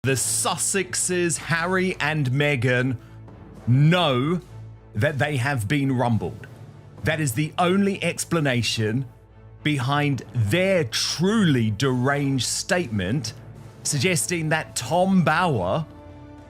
The Sussexes, Harry and Meghan, know that they have been rumbled. That is the only explanation behind their truly deranged statement, suggesting that Tom Bower,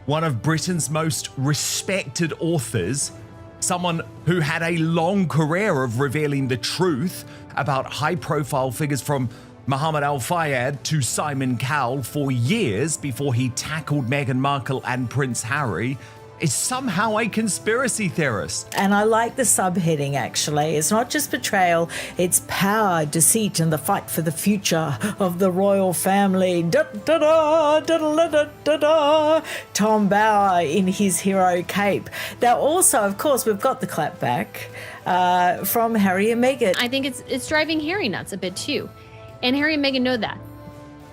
one of Britain's most respected authors, someone who had a long career of revealing the truth about high-profile figures from Mohammed Al-Fayed to Simon Cowell for years before he tackled Meghan Markle and Prince Harry, is somehow a conspiracy theorist. And I like the subheading, actually. It's not just betrayal, it's power, deceit, and the fight for the future of the royal family. Da, da, da, da, da, da, da, da. Tom Bower in his hero cape. Now, also, of course, we've got the clapback from Harry and Meghan. I think it's driving Harry nuts a bit too. And Harry and Meghan know that.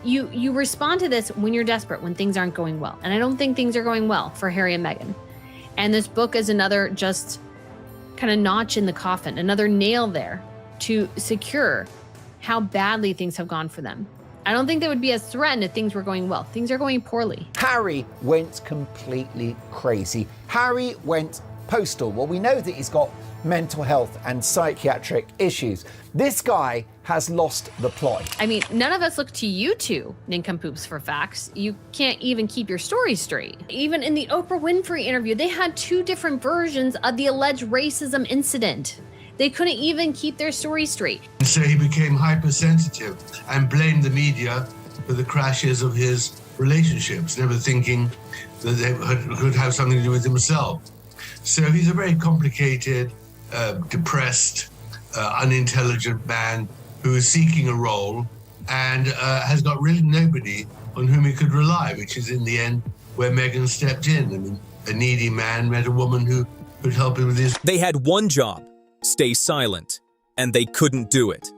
You respond to this when you're desperate, when things aren't going well. And I don't think things are going well for Harry and Meghan. And this book is another just kind of notch in the coffin, another nail there to secure how badly things have gone for them. I don't think they would be as threatened if things were going well. Things are going poorly. Harry went completely crazy. Harry went postal. Well, we know that he's got mental health and psychiatric issues. This guy has lost the plot. I mean, none of us look to you two nincompoops for facts. You can't even keep your story straight. Even in the Oprah Winfrey interview, they had two different versions of the alleged racism incident. They couldn't even keep their story straight. So he became hypersensitive and blamed the media for the crashes of his relationships, never thinking that they could have something to do with himself. So he's a very complicated, depressed, unintelligent man who is seeking a role and has got really nobody on whom he could rely, which is in the end where Meghan stepped in. I mean, a needy man met a woman who could help him with his... They had one job, stay silent, and they couldn't do it.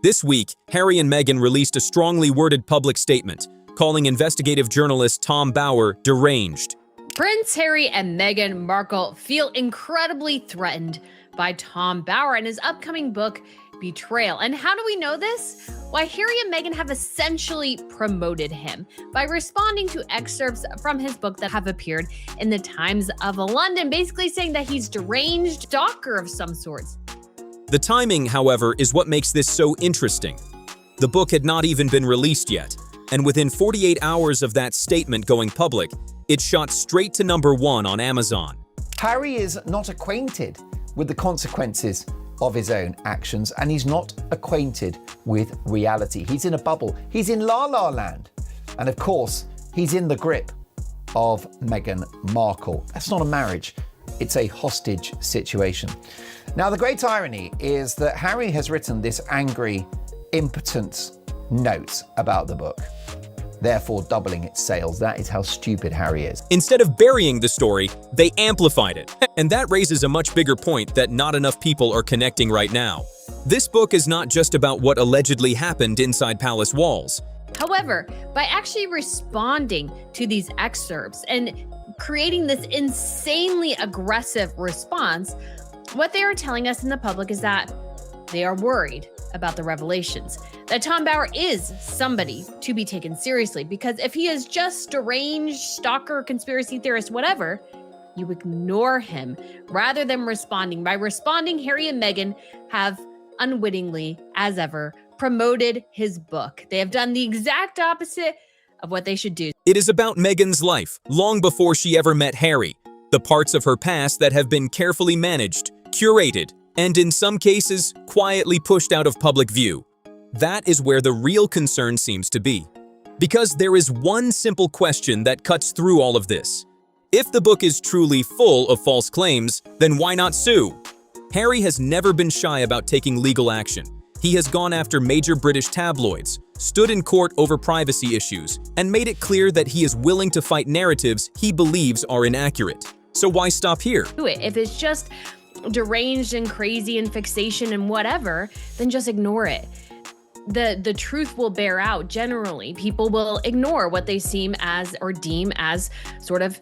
This week, Harry and Meghan released a strongly worded public statement, calling investigative journalist Tom Bower deranged. Prince Harry and Meghan Markle feel incredibly threatened by Tom Bower and his upcoming book, Betrayal. And how do we know this? Why, Harry and Meghan have essentially promoted him by responding to excerpts from his book that have appeared in the Times of London, basically saying that he's deranged, stalker of some sorts. The timing, however, is what makes this so interesting. The book had not even been released yet, and within 48 hours of that statement going public, it shot straight to #1 on Amazon. Harry is not acquainted with the consequences of his own actions, and he's not acquainted with reality. He's in a bubble. He's in La La Land. And of course, he's in the grip of Meghan Markle. That's not a marriage. It's a hostage situation. Now, the great irony is that Harry has written this angry, impotent note about the book, therefore doubling its sales. That is how stupid Harry is. Instead of burying the story, they amplified it. And that raises a much bigger point that not enough people are connecting right now. This book is not just about what allegedly happened inside palace walls. However, by actually responding to these excerpts and creating this insanely aggressive response, what they are telling us in the public is that they are worried about the revelations, that Tom Bower is somebody to be taken seriously, because if he is just deranged, stalker, conspiracy theorist, whatever, you ignore him rather than responding. By responding, Harry and Meghan have unwittingly, as ever, promoted his book. They have done the exact opposite of what they should do. It is about Meghan's life, long before she ever met Harry, the parts of her past that have been carefully managed, curated, and in some cases, quietly pushed out of public view. That is where the real concern seems to be. Because there is one simple question that cuts through all of this. If the book is truly full of false claims, then why not sue? Harry has never been shy about taking legal action. He has gone after major British tabloids, stood in court over privacy issues, and made it clear that he is willing to fight narratives he believes are inaccurate. So why stop here? If it's just deranged and crazy and fixation and whatever, then just ignore it. The truth will bear out. Generally, people will ignore what they seem as or deem as sort of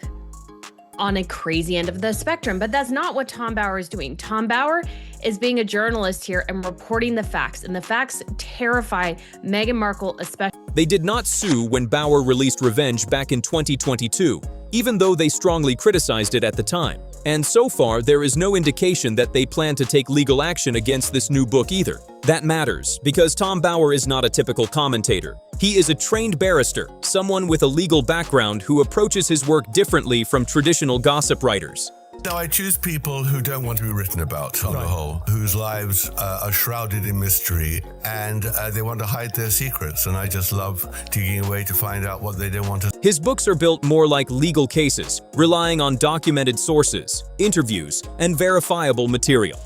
on a crazy end of the spectrum. But that's not what Tom Bower is doing. Tom Bower is being a journalist here and reporting the facts, and the facts terrify Meghan Markle especially. They did not sue when Bauer released Revenge back in 2022, even though they strongly criticized it at the time. And so far, there is no indication that they plan to take legal action against this new book either. That matters, because Tom Bauer is not a typical commentator. He is a trained barrister, someone with a legal background who approaches his work differently from traditional gossip writers. Now, I choose people who don't want to be written about on the whole, whose lives are shrouded in mystery, and they want to hide their secrets, and I just love digging away to find out what they don't want to. His books are built more like legal cases, relying on documented sources, interviews, and verifiable material.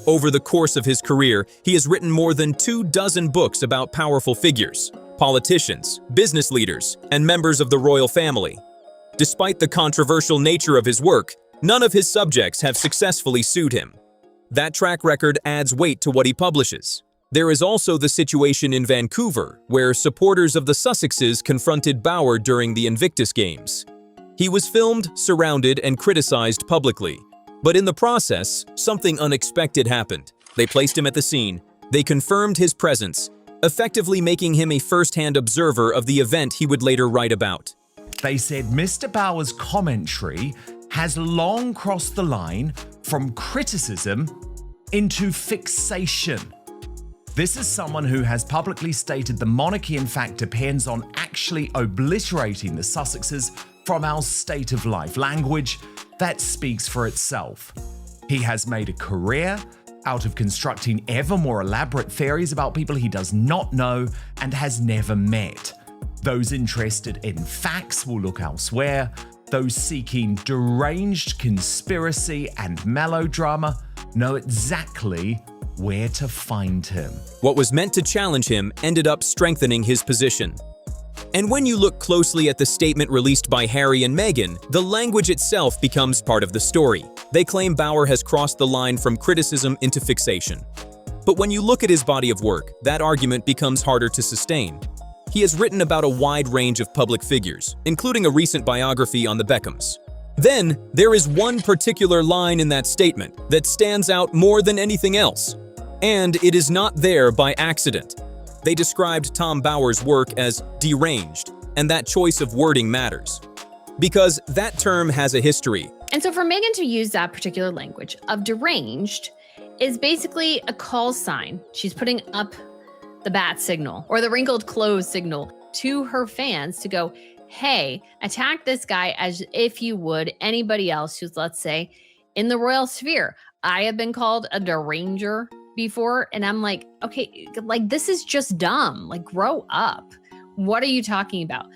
Over the course of his career, he has written more than 24 books about powerful figures, politicians, business leaders, and members of the royal family. Despite the controversial nature of his work, none of his subjects have successfully sued him. That track record adds weight to what he publishes. There is also the situation in Vancouver, where supporters of the Sussexes confronted Bauer during the Invictus Games. He was filmed, surrounded, and criticized publicly. But in the process, something unexpected happened. They placed him at the scene. They confirmed his presence, effectively making him a first-hand observer of the event he would later write about. They said Mr. Bauer's commentary has long crossed the line from criticism into fixation. This is someone who has publicly stated the monarchy in fact depends on actually obliterating the Sussexes from our state of life, language that speaks for itself. He has made a career out of constructing ever more elaborate theories about people he does not know and has never met. Those interested in facts will look elsewhere. Those seeking deranged conspiracy and melodrama know exactly where to find him. What was meant to challenge him ended up strengthening his position. And when you look closely at the statement released by Harry and Meghan, the language itself becomes part of the story. They claim Bauer has crossed the line from criticism into fixation. But when you look at his body of work, that argument becomes harder to sustain. He has written about a wide range of public figures, including a recent biography on the Beckhams. Then, there is one particular line in that statement that stands out more than anything else. And it is not there by accident. They described Tom Bauer's work as deranged, and that choice of wording matters. Because that term has a history. And so for Meghan to use that particular language of deranged is basically a call sign. She's putting up the bat signal or the wrinkled clothes signal to her fans to go, hey, attack this guy as if you would anybody else who's, let's say, in the royal sphere. I have been called a deranger before, and I'm like, okay, like this is just dumb. Like, grow up. What are you talking about?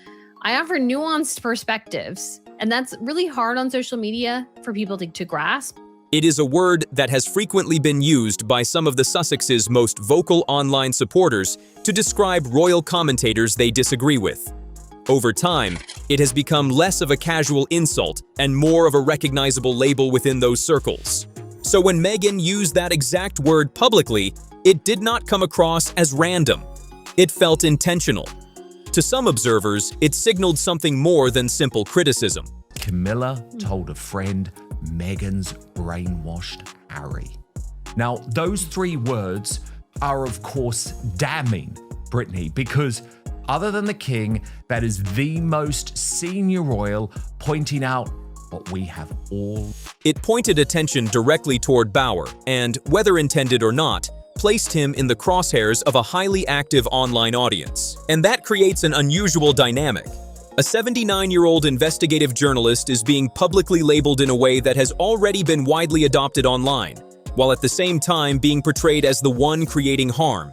I offer nuanced perspectives, and that's really hard on social media for people to grasp. It is a word that has frequently been used by some of the Sussexes' most vocal online supporters to describe royal commentators they disagree with. Over time, it has become less of a casual insult and more of a recognizable label within those circles. So when Meghan used that exact word publicly, it did not come across as random. It felt intentional. To some observers, it signaled something more than simple criticism. Camilla told a friend Meghan's brainwashed Harry. Now, those three words are, of course, damning, Brittany, because other than the king, that is the most senior royal pointing out what we have all. It pointed attention directly toward Bauer and, whether intended or not, placed him in the crosshairs of a highly active online audience. And that creates an unusual dynamic. A 79-year-old investigative journalist is being publicly labeled in a way that has already been widely adopted online, while at the same time being portrayed as the one creating harm.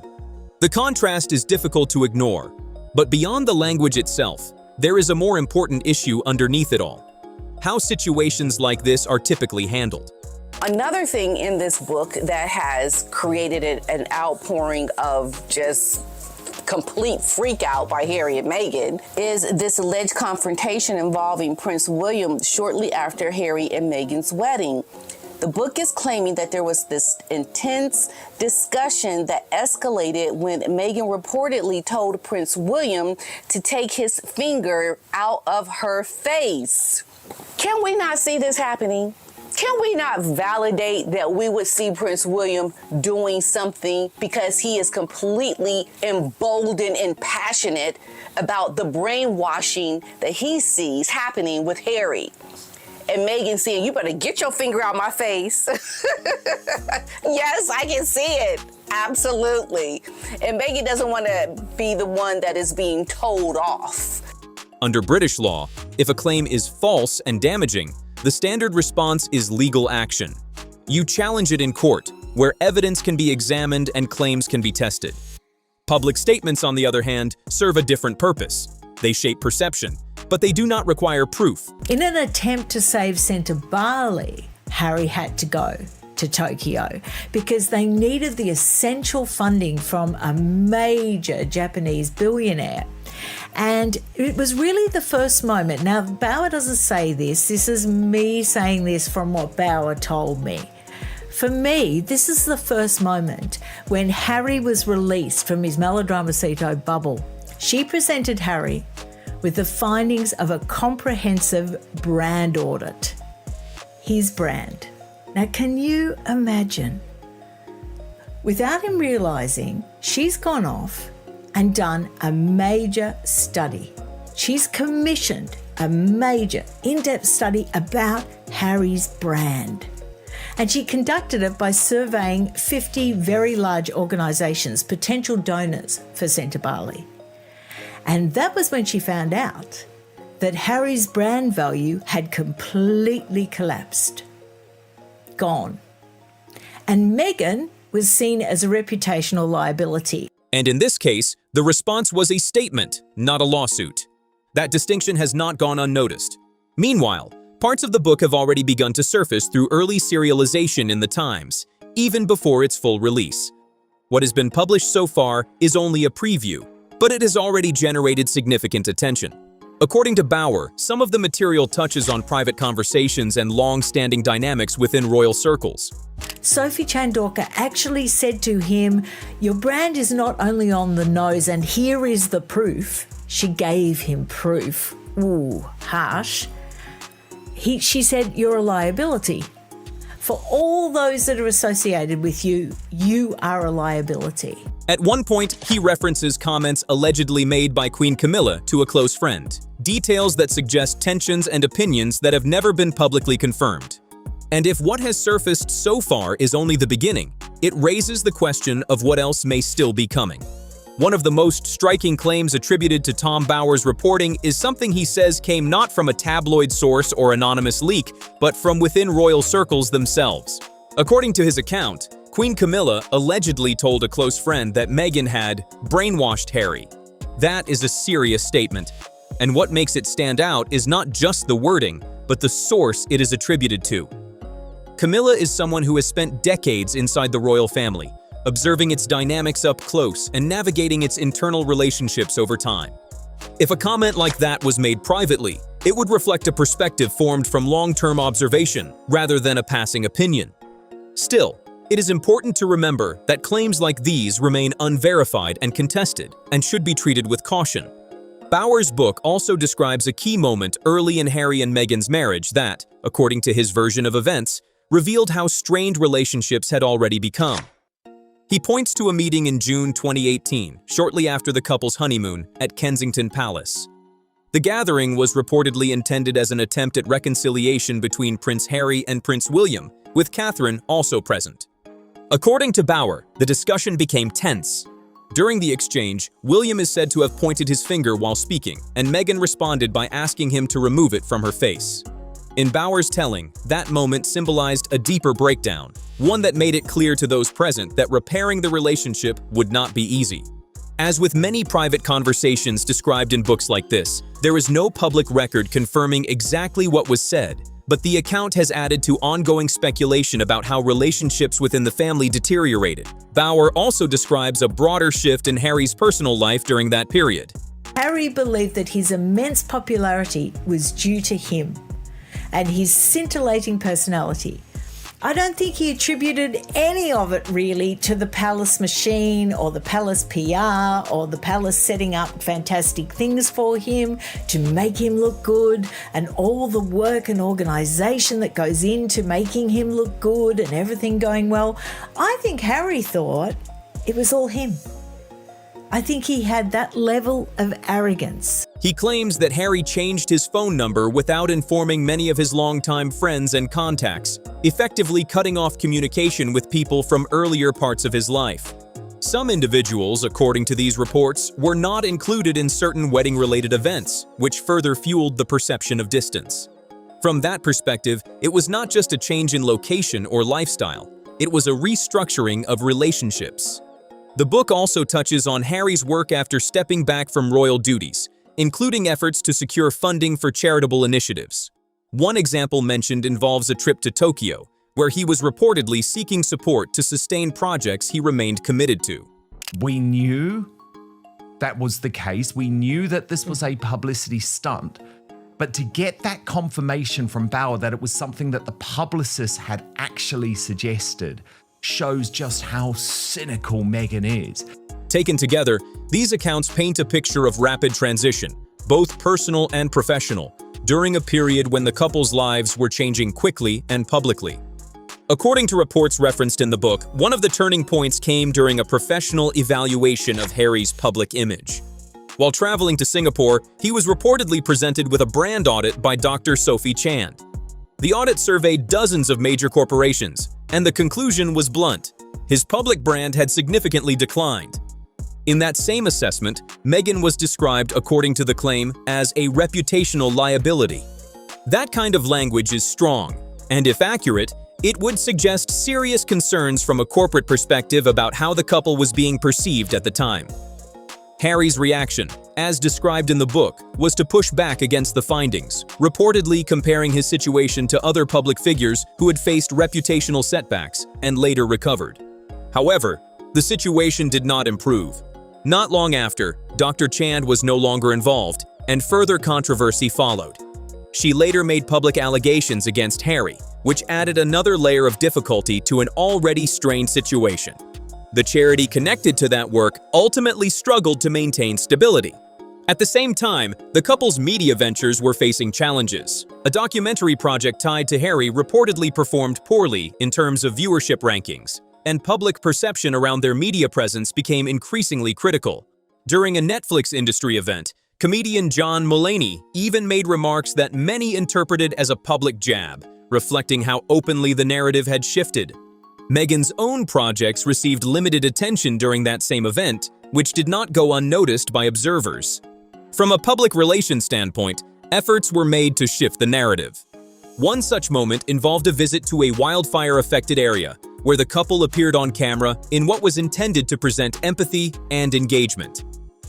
The contrast is difficult to ignore, but beyond the language itself, there is a more important issue underneath it all: how situations like this are typically handled. Another thing in this book that has created an outpouring of just complete freak out by Harry and Meghan is this alleged confrontation involving Prince William shortly after Harry and Meghan's wedding. The book is claiming that there was this intense discussion that escalated when Meghan reportedly told Prince William to take his finger out of her face. Can we not see this happening? Can we not validate that we would see Prince William doing something because he is completely emboldened and passionate about the brainwashing that he sees happening with Harry? And Meghan saying, you better get your finger out my face. Yes, I can see it. Absolutely. And Meghan doesn't want to be the one that is being told off. Under British law, if a claim is false and damaging, the standard response is legal action. You challenge it in court, where evidence can be examined and claims can be tested. Public statements, on the other hand, serve a different purpose. They shape perception, but they do not require proof. In an attempt to save Centre Bali, Harry had to go to Tokyo because they needed the essential funding from a major Japanese billionaire. And it was really the first moment. Now, Bauer doesn't say this. This is me saying this from what Bauer told me. For me, this is the first moment when Harry was released from his Melodramacito bubble. She presented Harry with the findings of a comprehensive brand audit. His brand. Now, can you imagine? Without him realising, she's gone off and done a major study. She's commissioned a major in-depth study about Harry's brand. And she conducted it by surveying 50 very large organisations, potential donors for Centre Bali. And that was when she found out that Harry's brand value had completely collapsed. Gone. And Meghan was seen as a reputational liability. And in this case, the response was a statement, not a lawsuit. That distinction has not gone unnoticed. Meanwhile, parts of the book have already begun to surface through early serialization in the Times, even before its full release. What has been published so far is only a preview, but it has already generated significant attention. According to Bauer, some of the material touches on private conversations and long-standing dynamics within royal circles. Sophie Chandorka actually said to him, your brand is not only on the nose and here is the proof. She gave him proof. Ooh, harsh. She said, you're a liability. For all those that are associated with you, you are a liability. At one point, he references comments allegedly made by Queen Camilla to a close friend, details that suggest tensions and opinions that have never been publicly confirmed. And if what has surfaced so far is only the beginning, it raises the question of what else may still be coming. One of the most striking claims attributed to Tom Bauer's reporting is something he says came not from a tabloid source or anonymous leak, but from within royal circles themselves. According to his account, Queen Camilla allegedly told a close friend that Meghan had brainwashed Harry. That is a serious statement. And what makes it stand out is not just the wording, but the source it is attributed to. Camilla is someone who has spent decades inside the royal family, observing its dynamics up close and navigating its internal relationships over time. If a comment like that was made privately, it would reflect a perspective formed from long-term observation rather than a passing opinion. Still, it is important to remember that claims like these remain unverified and contested and should be treated with caution. Bauer's book also describes a key moment early in Harry and Meghan's marriage that, according to his version of events, revealed how strained relationships had already become. He points to a meeting in June 2018, shortly after the couple's honeymoon, at Kensington Palace. The gathering was reportedly intended as an attempt at reconciliation between Prince Harry and Prince William, with Catherine also present. According to Bauer, the discussion became tense. During the exchange, William is said to have pointed his finger while speaking, and Meghan responded by asking him to remove it from her face. In Bauer's telling, that moment symbolized a deeper breakdown, one that made it clear to those present that repairing the relationship would not be easy. As with many private conversations described in books like this, there is no public record confirming exactly what was said, but the account has added to ongoing speculation about how relationships within the family deteriorated. Bauer also describes a broader shift in Harry's personal life during that period. Harry believed that his immense popularity was due to him and his scintillating personality. I don't think he attributed any of it really to the palace machine or the palace PR or the palace setting up fantastic things for him to make him look good and all the work and organisation that goes into making him look good and everything going well. I think Harry thought it was all him. I think he had that level of arrogance. He claims that Harry changed his phone number without informing many of his longtime friends and contacts, effectively cutting off communication with people from earlier parts of his life. Some individuals, according to these reports, were not included in certain wedding-related events, which further fueled the perception of distance. From that perspective, it was not just a change in location or lifestyle, it was a restructuring of relationships. The book also touches on Harry's work after stepping back from royal duties, including efforts to secure funding for charitable initiatives. One example mentioned involves a trip to Tokyo, where he was reportedly seeking support to sustain projects he remained committed to. We knew that was the case. We knew that this was a publicity stunt. But to get that confirmation from Bauer that it was something that the publicist had actually suggested shows just how cynical Meghan is. Taken together, these accounts paint a picture of rapid transition, both personal and professional, during a period when the couple's lives were changing quickly and publicly. According to reports referenced in the book, one of the turning points came during a professional evaluation of Harry's public image. While traveling to Singapore, he was reportedly presented with a brand audit by Dr. Sophie Chan. The audit surveyed dozens of major corporations, and the conclusion was blunt. His public brand had significantly declined. In that same assessment, Meghan was described, according to the claim, as a reputational liability. That kind of language is strong, and if accurate, it would suggest serious concerns from a corporate perspective about how the couple was being perceived at the time. Harry's reaction, as described in the book, was to push back against the findings, reportedly comparing his situation to other public figures who had faced reputational setbacks and later recovered. However, the situation did not improve. Not long after, Dr. Chan was no longer involved, and further controversy followed. She later made public allegations against Harry, which added another layer of difficulty to an already strained situation. The charity connected to that work ultimately struggled to maintain stability. At the same time, the couple's media ventures were facing challenges. A documentary project tied to Harry reportedly performed poorly in terms of viewership rankings, and public perception around their media presence became increasingly critical. During a Netflix industry event, comedian John Mulaney even made remarks that many interpreted as a public jab, reflecting how openly the narrative had shifted. Meghan's own projects received limited attention during that same event, which did not go unnoticed by observers. From a public relations standpoint, efforts were made to shift the narrative. One such moment involved a visit to a wildfire-affected area, where the couple appeared on camera in what was intended to present empathy and engagement.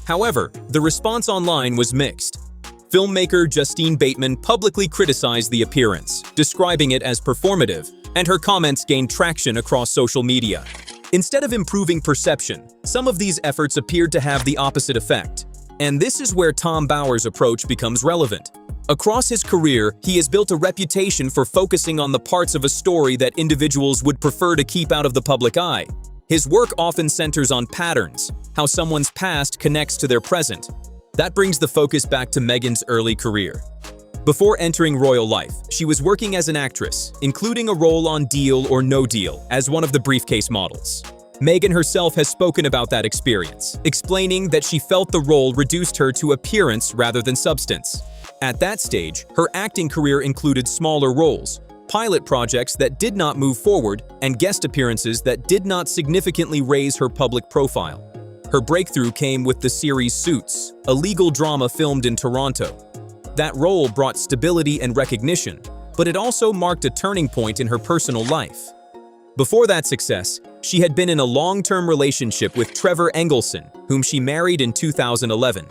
However, the response online was mixed. Filmmaker Justine Bateman publicly criticized the appearance, describing it as performative, and her comments gained traction across social media. Instead of improving perception, some of these efforts appeared to have the opposite effect. And this is where Tom Bauer's approach becomes relevant. Across his career, he has built a reputation for focusing on the parts of a story that individuals would prefer to keep out of the public eye. His work often centers on patterns, how someone's past connects to their present. That brings the focus back to Meghan's early career. Before entering royal life, she was working as an actress, including a role on Deal or No Deal as one of the briefcase models. Meghan herself has spoken about that experience, explaining that she felt the role reduced her to appearance rather than substance. At that stage, her acting career included smaller roles, pilot projects that did not move forward, and guest appearances that did not significantly raise her public profile. Her breakthrough came with the series Suits, a legal drama filmed in Toronto. That role brought stability and recognition, but it also marked a turning point in her personal life. Before that success, she had been in a long-term relationship with Trevor Engelson, whom she married in 2011.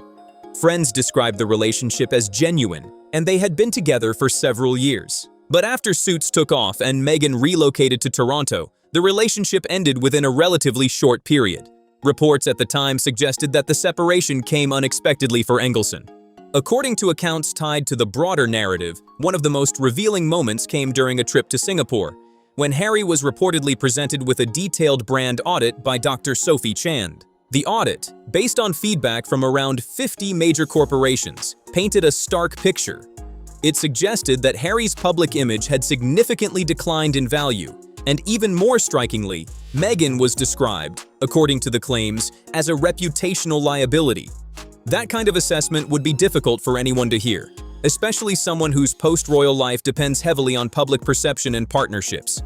Friends described the relationship as genuine, and they had been together for several years. But after Suits took off and Meghan relocated to Toronto, the relationship ended within a relatively short period. Reports at the time suggested that the separation came unexpectedly for Engelson. According to accounts tied to the broader narrative, one of the most revealing moments came during a trip to Singapore. when Harry was reportedly presented with a detailed brand audit by Dr. Sophie Chand. The audit, based on feedback from around 50 major corporations, painted a stark picture. It suggested that Harry's public image had significantly declined in value, and even more strikingly, Meghan was described, according to the claims, as a reputational liability. That kind of assessment would be difficult for anyone to hear, especially someone whose post-royal life depends heavily on public perception and partnerships.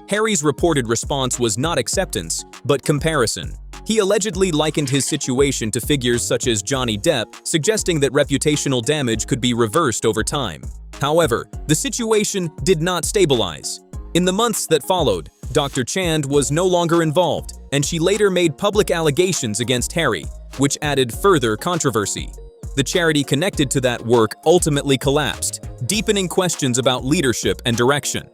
Harry's reported response was not acceptance, but comparison. He allegedly likened his situation to figures such as Johnny Depp, suggesting that reputational damage could be reversed over time. However, the situation did not stabilize. In the months that followed, Dr. Chand was no longer involved, and she later made public allegations against Harry, which added further controversy. The charity connected to that work ultimately collapsed, deepening questions about leadership and direction.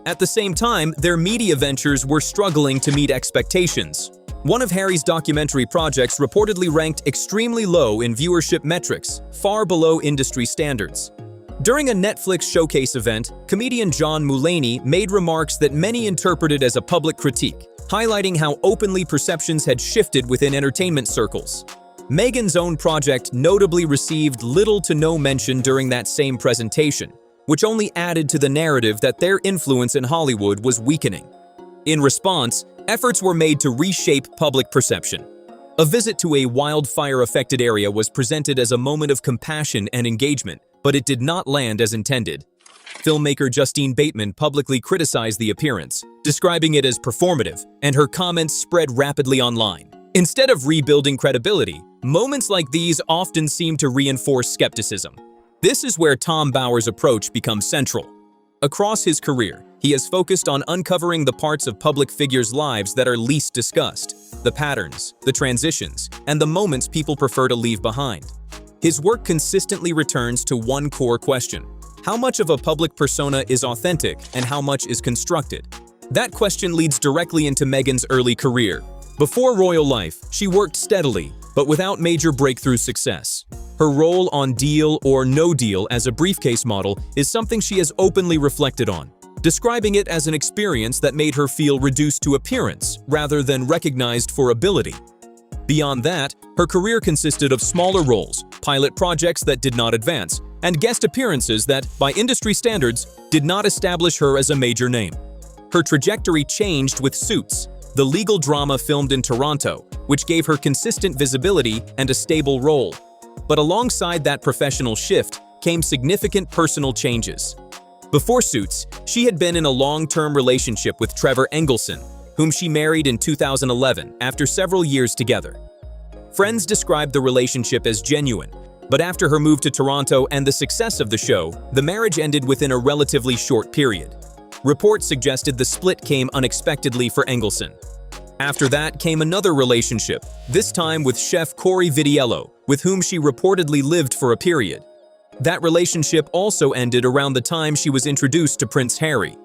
At the same time, their media ventures were struggling to meet expectations. One of Harry's documentary projects reportedly ranked extremely low in viewership metrics, far below industry standards. During a Netflix showcase event, comedian John Mulaney made remarks that many interpreted as a public critique, highlighting how openly perceptions had shifted within entertainment circles. Meghan's own project notably received little to no mention during that same presentation, which only added to the narrative that their influence in Hollywood was weakening. In response, efforts were made to reshape public perception. A visit to a wildfire-affected area was presented as a moment of compassion and engagement, but it did not land as intended. Filmmaker Justine Bateman publicly criticized the appearance, describing it as performative, and her comments spread rapidly online. Instead of rebuilding credibility, moments like these often seem to reinforce skepticism. This is where Tom Bower's approach becomes central. Across his career, he has focused on uncovering the parts of public figures' lives that are least discussed, the patterns, the transitions, and the moments people prefer to leave behind. His work consistently returns to one core question: how much of a public persona is authentic and how much is constructed? That question leads directly into Meghan's early career. Before royal life, she worked steadily, but without major breakthrough success. Her role on Deal or No Deal as a briefcase model is something she has openly reflected on, describing it as an experience that made her feel reduced to appearance rather than recognized for ability. Beyond that, her career consisted of smaller roles, pilot projects that did not advance, and guest appearances that, by industry standards, did not establish her as a major name. Her trajectory changed with Suits, the legal drama filmed in Toronto, which gave her consistent visibility and a stable role. But alongside that professional shift came significant personal changes. Before Suits, she had been in a long-term relationship with Trevor Engelson, whom she married in 2011 after several years together. Friends described the relationship as genuine, but after her move to Toronto and the success of the show, the marriage ended within a relatively short period. Reports suggested the split came unexpectedly for Engelson. After that came another relationship, this time with chef Corey Vidiello, with whom she reportedly lived for a period. That relationship also ended around the time she was introduced to Prince Harry.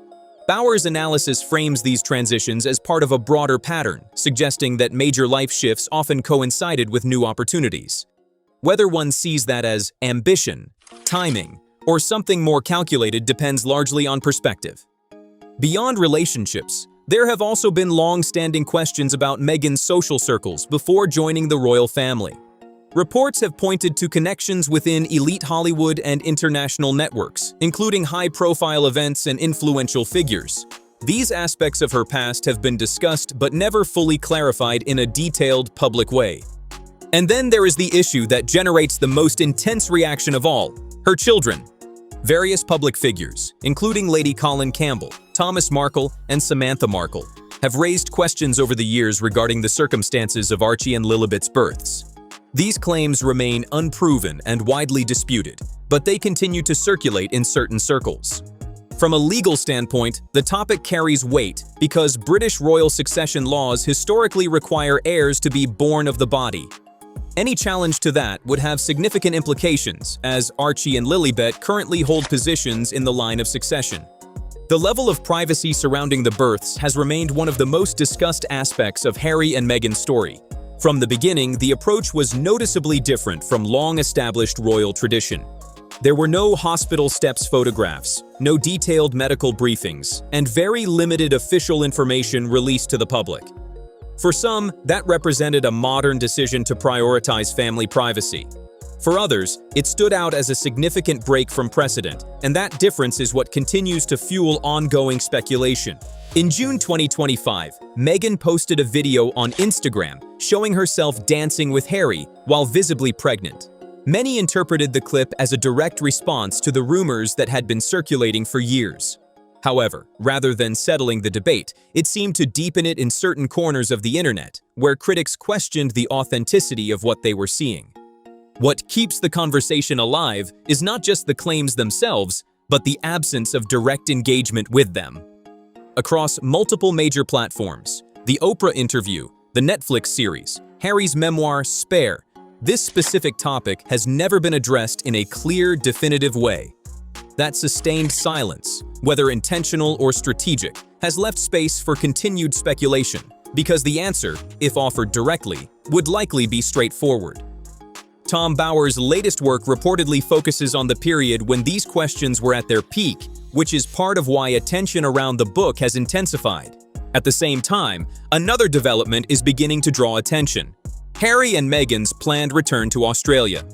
Bower's analysis frames these transitions as part of a broader pattern, suggesting that major life shifts often coincided with new opportunities. Whether one sees that as ambition, timing, or something more calculated depends largely on perspective. Beyond relationships, there have also been long-standing questions about Meghan's social circles before joining the royal family. Reports have pointed to connections within elite Hollywood and international networks, including high-profile events and influential figures. These aspects of her past have been discussed but never fully clarified in a detailed public way. And then there is the issue that generates the most intense reaction of all: her children. Various public figures, including Lady Colin Campbell, Thomas Markle, and Samantha Markle, have raised questions over the years regarding the circumstances of Archie and Lilibet's births. These claims remain unproven and widely disputed, but they continue to circulate in certain circles. From a legal standpoint, the topic carries weight because British royal succession laws historically require heirs to be born of the body. Any challenge to that would have significant implications, as Archie and Lilibet currently hold positions in the line of succession. The level of privacy surrounding the births has remained one of the most discussed aspects of Harry and Meghan's story. From the beginning, the approach was noticeably different from long-established royal tradition. There were no hospital steps photographs, no detailed medical briefings, and very limited official information released to the public. For some, that represented a modern decision to prioritize family privacy. For others, it stood out as a significant break from precedent, and that difference is what continues to fuel ongoing speculation. In June 2025, Meghan posted a video on Instagram showing herself dancing with Harry while visibly pregnant. Many interpreted the clip as a direct response to the rumors that had been circulating for years. However, rather than settling the debate, it seemed to deepen it in certain corners of the internet, where critics questioned the authenticity of what they were seeing. What keeps the conversation alive is not just the claims themselves, but the absence of direct engagement with them. Across multiple major platforms, the Oprah interview, the Netflix series, Harry's memoir Spare, this specific topic has never been addressed in a clear, definitive way. That sustained silence, whether intentional or strategic, has left space for continued speculation, because the answer, if offered directly, would likely be straightforward. Tom Bower's latest work reportedly focuses on the period when these questions were at their peak, which is part of why attention around the book has intensified. At the same time, another development is beginning to draw attention: Harry and Meghan's planned return to Australia.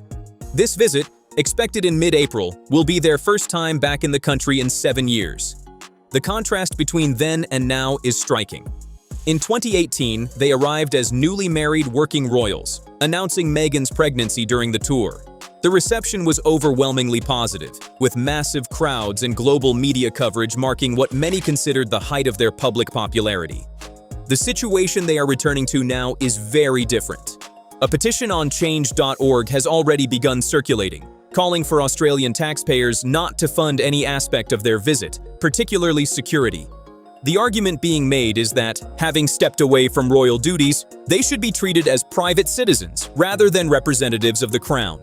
This visit, expected in mid-April, will be their first time back in the country in 7 years. The contrast between then and now is striking. In 2018, they arrived as newly married working royals, announcing Meghan's pregnancy during the tour. The reception was overwhelmingly positive, with massive crowds and global media coverage marking what many considered the height of their public popularity. The situation they are returning to now is very different. A petition on change.org has already begun circulating, calling for Australian taxpayers not to fund any aspect of their visit, particularly security. The argument being made is that, having stepped away from royal duties, they should be treated as private citizens rather than representatives of the crown.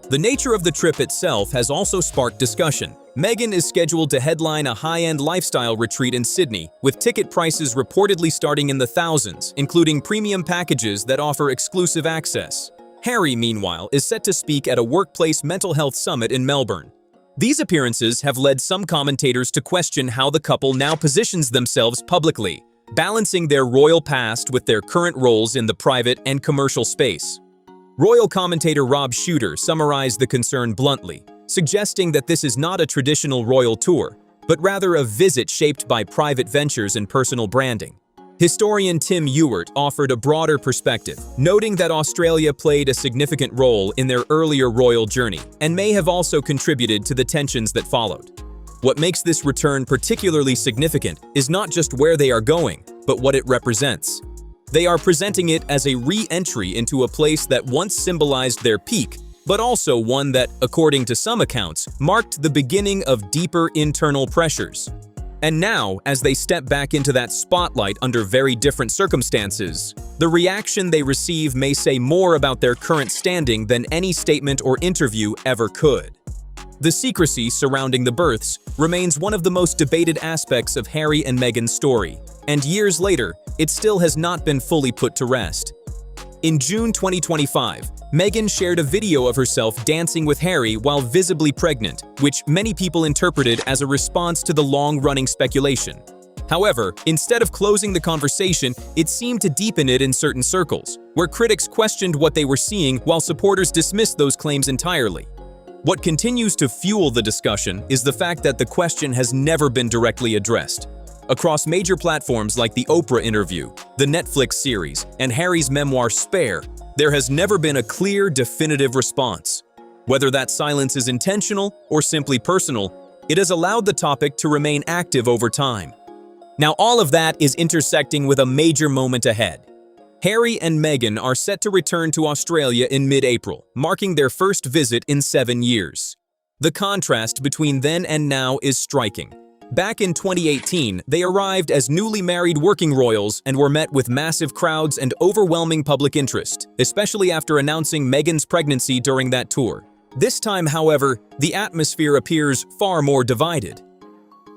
The nature of the trip itself has also sparked discussion. Meghan is scheduled to headline a high-end lifestyle retreat in Sydney, with ticket prices reportedly starting in the thousands, including premium packages that offer exclusive access. Harry, meanwhile, is set to speak at a workplace mental health summit in Melbourne. These appearances have led some commentators to question how the couple now positions themselves publicly, balancing their royal past with their current roles in the private and commercial space. Royal commentator Rob Shooter summarized the concern bluntly, suggesting that this is not a traditional royal tour, but rather a visit shaped by private ventures and personal branding. Historian Tim Ewart offered a broader perspective, noting that Australia played a significant role in their earlier royal journey and may have also contributed to the tensions that followed. What makes this return particularly significant is not just where they are going, but what it represents. They are presenting it as a re-entry into a place that once symbolized their peak, but also one that, according to some accounts, marked the beginning of deeper internal pressures. And now, as they step back into that spotlight under very different circumstances, the reaction they receive may say more about their current standing than any statement or interview ever could. The secrecy surrounding the births remains one of the most debated aspects of Harry and Meghan's story, and years later, it still has not been fully put to rest. In June 2025, Meghan shared a video of herself dancing with Harry while visibly pregnant, which many people interpreted as a response to the long-running speculation. However, instead of closing the conversation, it seemed to deepen it in certain circles, where critics questioned what they were seeing while supporters dismissed those claims entirely. What continues to fuel the discussion is the fact that the question has never been directly addressed. Across major platforms like the Oprah interview, the Netflix series, and Harry's memoir Spare, there has never been a clear, definitive response. Whether that silence is intentional or simply personal, it has allowed the topic to remain active over time. Now, all of that is intersecting with a major moment ahead. Harry and Meghan are set to return to Australia in mid-April, marking their first visit in 7 years. The contrast between then and now is striking. Back in 2018, they arrived as newly married working royals and were met with massive crowds and overwhelming public interest, especially after announcing Meghan's pregnancy during that tour. This time, however, the atmosphere appears far more divided.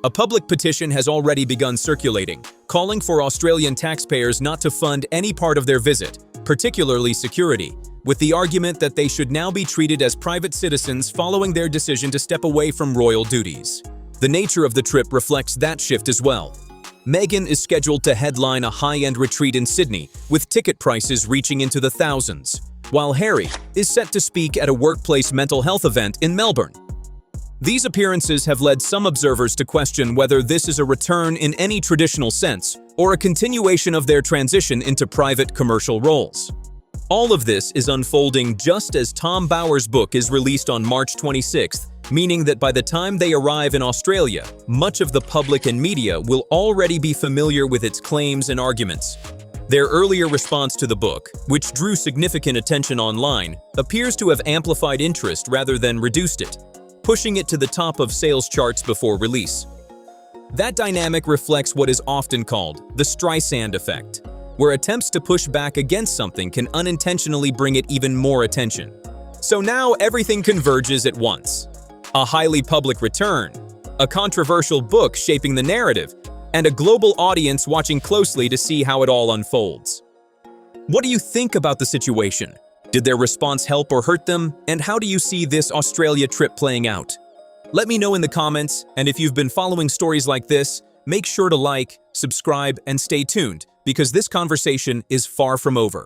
A public petition has already begun circulating, calling for Australian taxpayers not to fund any part of their visit, particularly security, with the argument that they should now be treated as private citizens following their decision to step away from royal duties. The nature of the trip reflects that shift as well. Meghan is scheduled to headline a high-end retreat in Sydney, with ticket prices reaching into the thousands, while Harry is set to speak at a workplace mental health event in Melbourne. These appearances have led some observers to question whether this is a return in any traditional sense or a continuation of their transition into private commercial roles. All of this is unfolding just as Tom Bower's book is released on March 26th, meaning that by the time they arrive in Australia, much of the public and media will already be familiar with its claims and arguments. Their earlier response to the book, which drew significant attention online, appears to have amplified interest rather than reduced it, pushing it to the top of sales charts before release. That dynamic reflects what is often called the Streisand effect, where attempts to push back against something can unintentionally bring it even more attention. So now everything converges at once. A highly public return, a controversial book shaping the narrative, and a global audience watching closely to see how it all unfolds. What do you think about the situation? Did their response help or hurt them? And how do you see this Australia trip playing out? Let me know in the comments, and if you've been following stories like this, make sure to like, subscribe, and stay tuned, because this conversation is far from over.